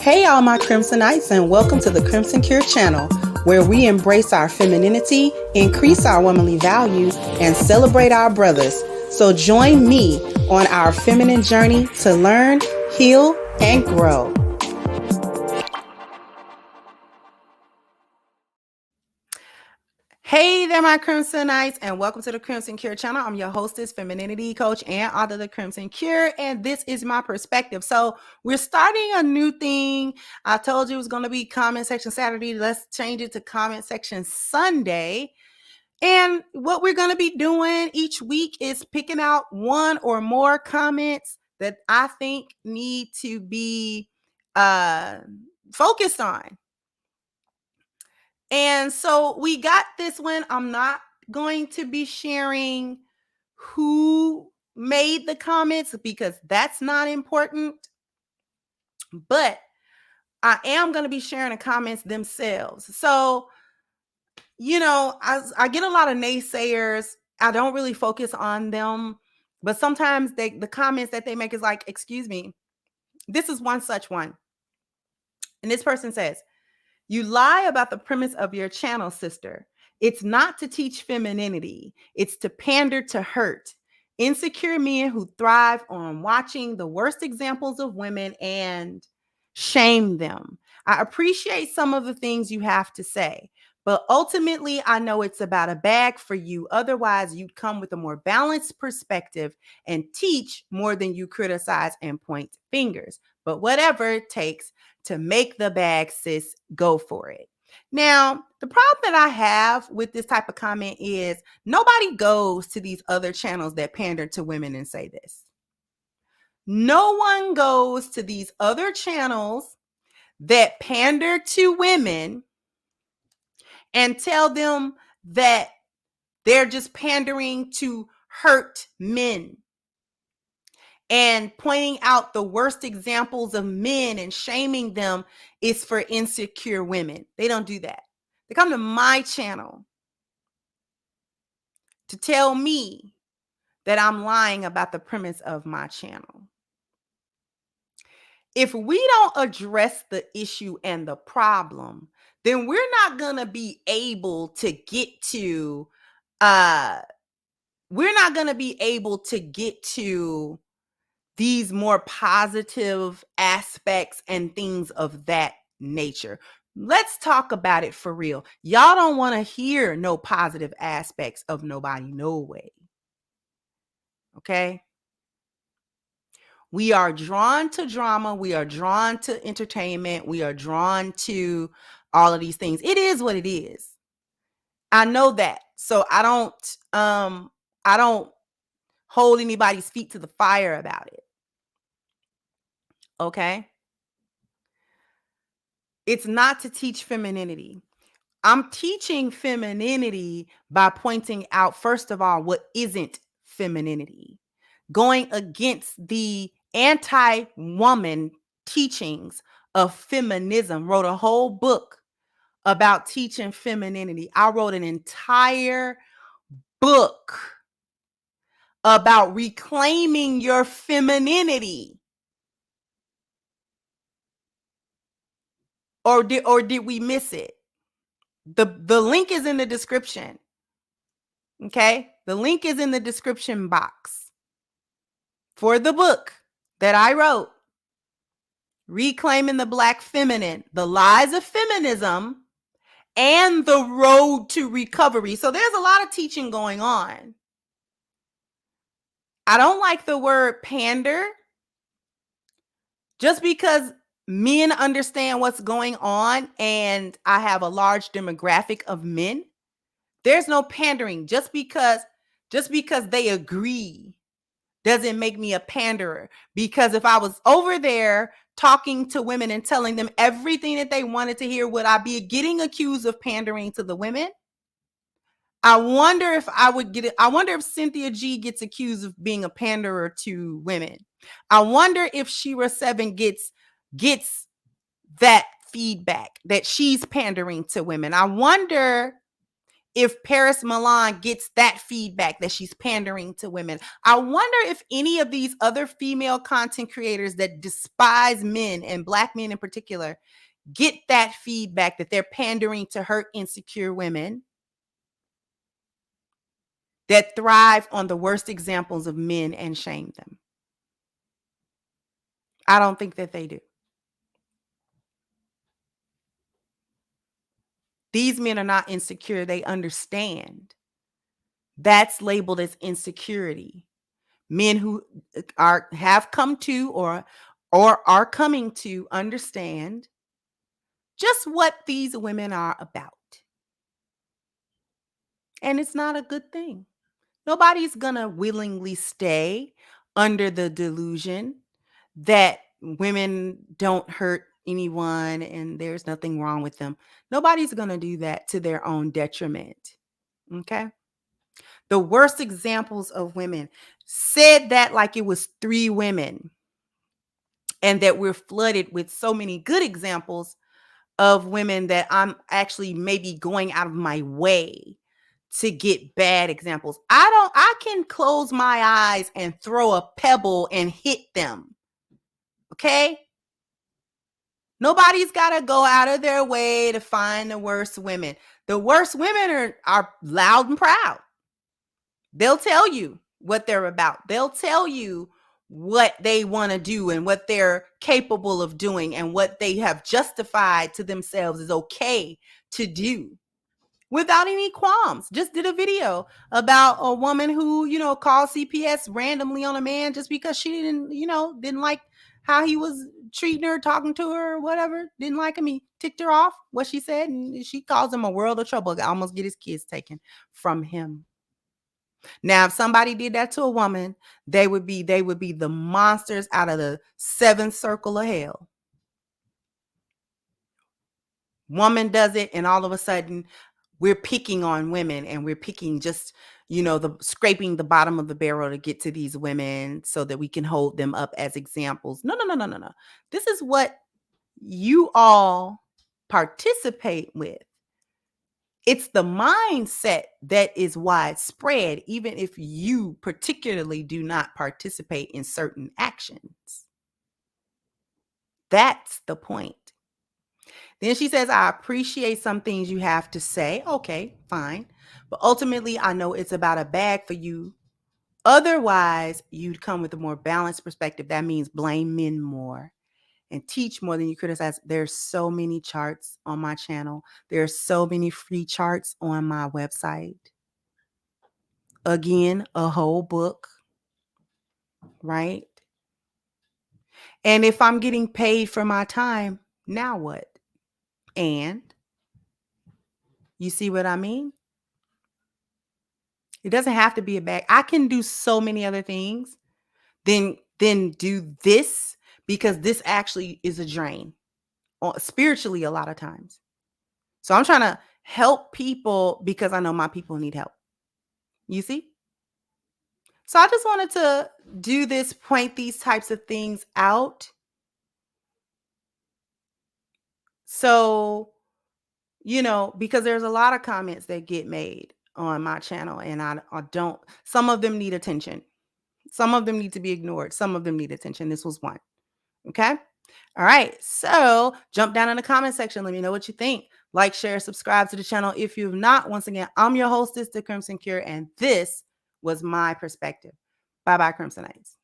Hey, all my Crimsonites, and welcome to the Crimson Cure channel, where we embrace our femininity, increase our womanly values, and celebrate our brothers. So join me on our feminine journey to learn, heal, and grow. Hey there, my Crimsonites, and welcome to the Crimson Cure channel. I'm your hostess, femininity coach, and author of the Crimson Cure, and this is my perspective. So we're starting a new thing. I told you it was going to be comment section Saturday. Let's change it to comment section Sunday. And what we're going to be doing each week is picking out one or more comments that I think need to be focused on. And so we got this one. I'm not going to be sharing who made the comments because that's not important. But I am going to be sharing the comments themselves. So, I get a lot of naysayers. I don't really focus on them. But sometimes the comments that they make is like, excuse me, this is one such one. And this person says, "You lie about the premise of your channel, sister. It's not to teach femininity. It's to pander to hurt insecure men who thrive on watching the worst examples of women and shame them. I appreciate some of the things you have to say, but ultimately, I know it's about a bag for you. Otherwise, you'd come with a more balanced perspective and teach more than you criticize and point fingers. But whatever it takes to make the bag, sis, go for it." Now, the problem that I have with this type of comment is nobody goes to these other channels that pander to women and say this. No one goes to these other channels that pander to women and tell them that they're just pandering to hurt men and pointing out the worst examples of men and shaming them is for insecure women. They don't do that. They come to my channel to tell me that I'm lying about the premise of my channel. If we don't address the issue and the problem, then we're not going to be able to get to these more positive aspects and things of that nature. Let's talk about it for real. Y'all don't want to hear no positive aspects of nobody, no way. Okay? We are drawn to drama. We are drawn to entertainment. We are drawn to all of these things. It is what it is. I know that. So I don't hold anybody's feet to the fire about it. Okay? It's not to teach femininity. I'm teaching femininity by pointing out, first of all, what isn't femininity, going against the anti-woman teachings of feminism. Wrote a whole book about teaching femininity. I wrote an entire book about reclaiming your femininity. Or did we miss it? The link is in the description. Okay? The link is in the description box for the book that I wrote, Reclaiming the Black Feminine, The Lies of Feminism and the Road to Recovery. So there's a lot of teaching going on. I don't like the word pander. Just because men understand what's going on and I have a large demographic of men, there's no pandering. Just because they agree doesn't make me a panderer. Because if I was over there talking to women and telling them everything that they wanted to hear, would I be getting accused of pandering to the women? I wonder if I would get it. I wonder if Cynthia G gets accused of being a panderer to women. I wonder if Shira 7 gets that feedback that she's pandering to women. I wonder if Paris Milan gets that feedback that she's pandering to women. I wonder if any of these other female content creators that despise men and Black men in particular get that feedback that they're pandering to hurt insecure women that thrive on the worst examples of men and shame them. I don't think that they do. These men are not insecure. They understand. That's labeled as insecurity. Men who have come to or are coming to understand just what these women are about. And it's not a good thing. Nobody's going to willingly stay under the delusion that women don't hurt anyone and there's nothing wrong with them. Nobody's going to do that to their own detriment. Okay? The worst examples of women said that like it was 3 women, and that we're flooded with so many good examples of women that I'm actually maybe going out of my way to get bad examples. I can close my eyes and throw a pebble and hit them. Okay? Nobody's got to go out of their way to find the worst women. The worst women are loud and proud. They'll tell you what they're about. They'll tell you what they want to do and what they're capable of doing and what they have justified to themselves is okay to do without any qualms. Just did a video about a woman who, called CPS randomly on a man just because she didn't like how he was treating her, talking to her, or whatever. Didn't like him. He ticked her off, what she said, and she caused him a world of trouble. Almost get his kids taken from him. Now, if somebody did that to a woman, they would be the monsters out of the 7th circle of hell. Woman does it, and all of a sudden, we're picking on women, and we're picking just, scraping the bottom of the barrel to get to these women so that we can hold them up as examples. No. This is what you all participate with. It's the mindset that is widespread, even if you particularly do not participate in certain actions. That's the point. Then she says, I appreciate some things you have to say. Okay, fine. But ultimately, I know it's about a bag for you. Otherwise, you'd come with a more balanced perspective. That means blame men more and teach more than you criticize. There's so many charts on my channel. There's so many free charts on my website. Again, a whole book, right? And if I'm getting paid for my time, now what? And you see what I mean? It doesn't have to be a bag. I can do so many other things than do this, because this actually is a drain spiritually a lot of times. So I'm trying to help people because I know my people need help. You see? So I just wanted to do this, point these types of things out. So, because there's a lot of comments that get made on my channel, and I don't, some of them need attention. Some of them need to be ignored. Some of them need attention. This was one. Okay. All right. So jump down in the comment section. Let me know what you think. Like, share, subscribe to the channel if you've not. Once again, I'm your hostess, The Crimson Cure, and this was my perspective. Bye-bye, Crimsonites.